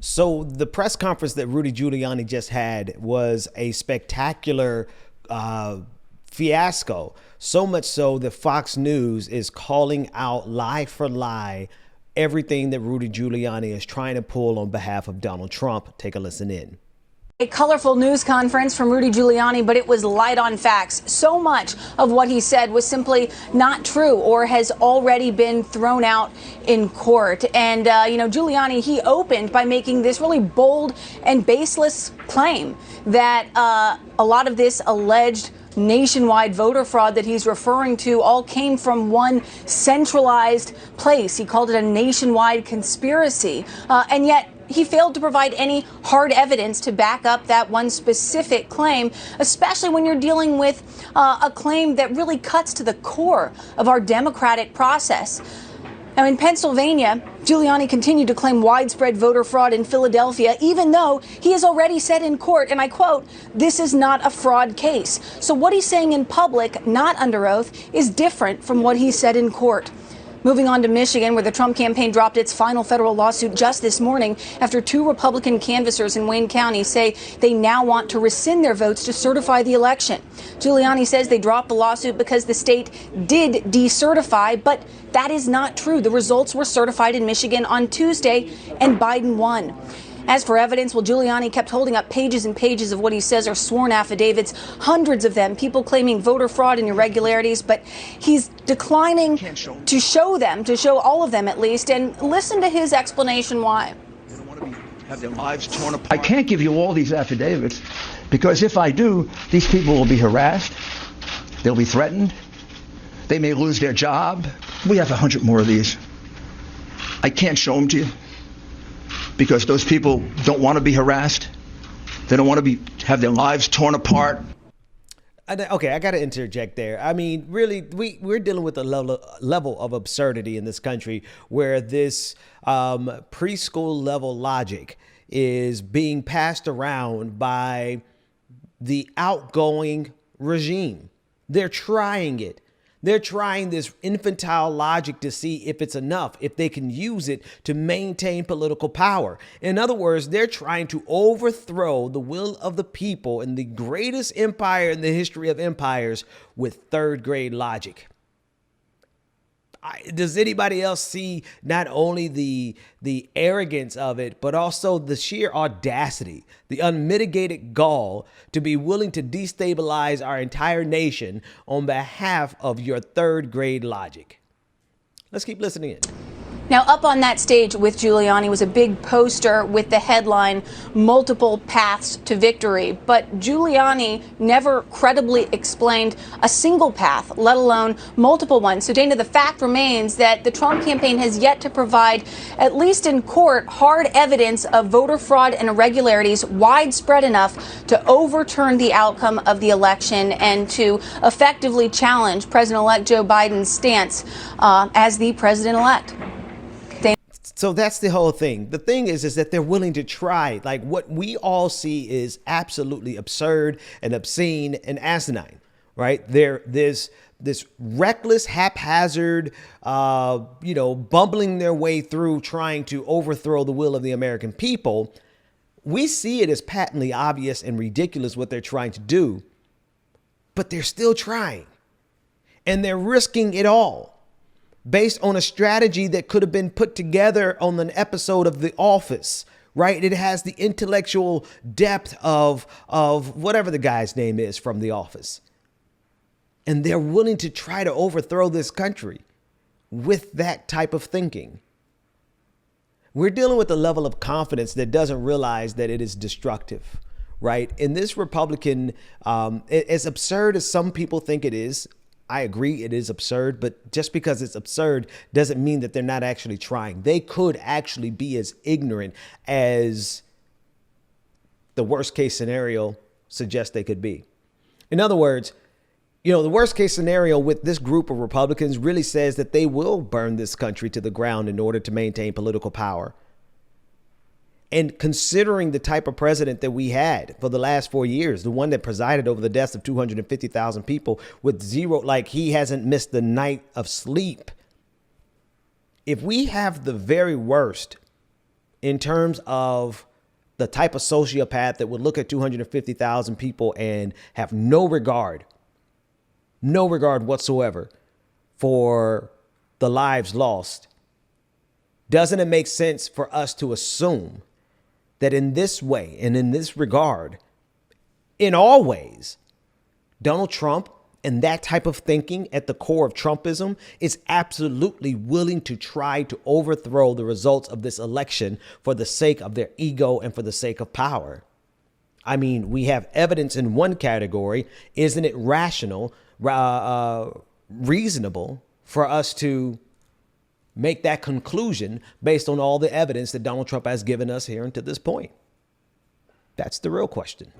So the press conference that Rudy Giuliani just had was a spectacular fiasco. So much so that Fox News is calling out lie for lie everything that Rudy Giuliani is trying to pull on behalf of Donald Trump. Take a listen in. A colorful news conference from Rudy Guiliani, but it was light on facts. So much of what he said was simply not true or has already been thrown out in court. And, Giuliani, he opened by making this really bold and baseless claim that a lot of this alleged nationwide voter fraud that he's referring to all came from one centralized place. He called it a nationwide conspiracy. And yet he failed to provide any hard evidence to back up that one specific claim, especially when you're dealing with a claim that really cuts to the core of our democratic process. Now, in Pennsylvania, Giuliani continued to claim widespread voter fraud in Philadelphia, even though he has already said in court, and I quote, "This is not a fraud case." So what he's saying in public, not under oath, is different from what he said in court. Moving on to Michigan, where the Trump campaign dropped its final federal lawsuit just this morning after two Republican canvassers in Wayne County say they now want to rescind their votes to certify the election. Giuliani says they dropped the lawsuit because the state did decertify, but that is not true. The results were certified in Michigan on Tuesday, and Biden won. As for evidence, well, Giuliani kept holding up pages and pages of what he says are sworn affidavits, hundreds of them, people claiming voter fraud and irregularities, but he's declining to show them, to show all of them at least, and listen to his explanation why. They don't want to have their lives torn apart. I can't give you all these affidavits because if I do, these people will be harassed, they'll be threatened, they may lose their job. We have 100 more of these. I can't show them to you, because those people don't want to be harassed. They don't want to have their lives torn apart. Okay, I got to interject there. I mean, really, we're dealing with a level of absurdity in this country where this preschool level logic is being passed around by the outgoing regime. They're trying it. They're trying this infantile logic to see if it's enough, if they can use it to maintain political power. In other words, they're trying to overthrow the will of the people in the greatest empire in the history of empires with third grade logic. Does anybody else see not only the arrogance of it, but also the sheer audacity, the unmitigated gall to be willing to destabilize our entire nation on behalf of your third grade logic? Let's keep listening in. Now, up on that stage with Giuliani was a big poster with the headline, "Multiple Paths to Victory." But Giuliani never credibly explained a single path, let alone multiple ones. So, Dana, the fact remains that the Trump campaign has yet to provide, at least in court, hard evidence of voter fraud and irregularities widespread enough to overturn the outcome of the election and to effectively challenge President-elect Joe Biden's stance as the president-elect. So that's the whole thing. The thing is that they're willing to try. Like, what we all see is absolutely absurd and obscene and asinine, right? There's this reckless, haphazard, bumbling their way through trying to overthrow the will of the American people. We see it as patently obvious and ridiculous what they're trying to do, but they're still trying, and they're risking it all based on a strategy that could have been put together on an episode of The Office, right? It has the intellectual depth of whatever the guy's name is from The Office. And they're willing to try to overthrow this country with that type of thinking. We're dealing with a level of confidence that doesn't realize that it is destructive, right? And this Republican, as absurd as some people think it is, I agree it is absurd, but just because it's absurd doesn't mean that they're not actually trying. They could actually be as ignorant as the worst case scenario suggests they could be. In other words, the worst case scenario with this group of Republicans really says that they will burn this country to the ground in order to maintain political power. And considering the type of president that we had for the last 4 years, the one that presided over the deaths of 250,000 people with zero, like he hasn't missed the night of sleep. If we have the very worst in terms of the type of sociopath that would look at 250,000 people and have no regard whatsoever for the lives lost, doesn't it make sense for us to assume that in this way and in this regard, in all ways, Donald Trump and that type of thinking at the core of Trumpism is absolutely willing to try to overthrow the results of this election for the sake of their ego and for the sake of power? I mean, we have evidence in one category. Isn't it rational, reasonable for us to make that conclusion based on all the evidence that Donald Trump has given us here until this point? That's the real question.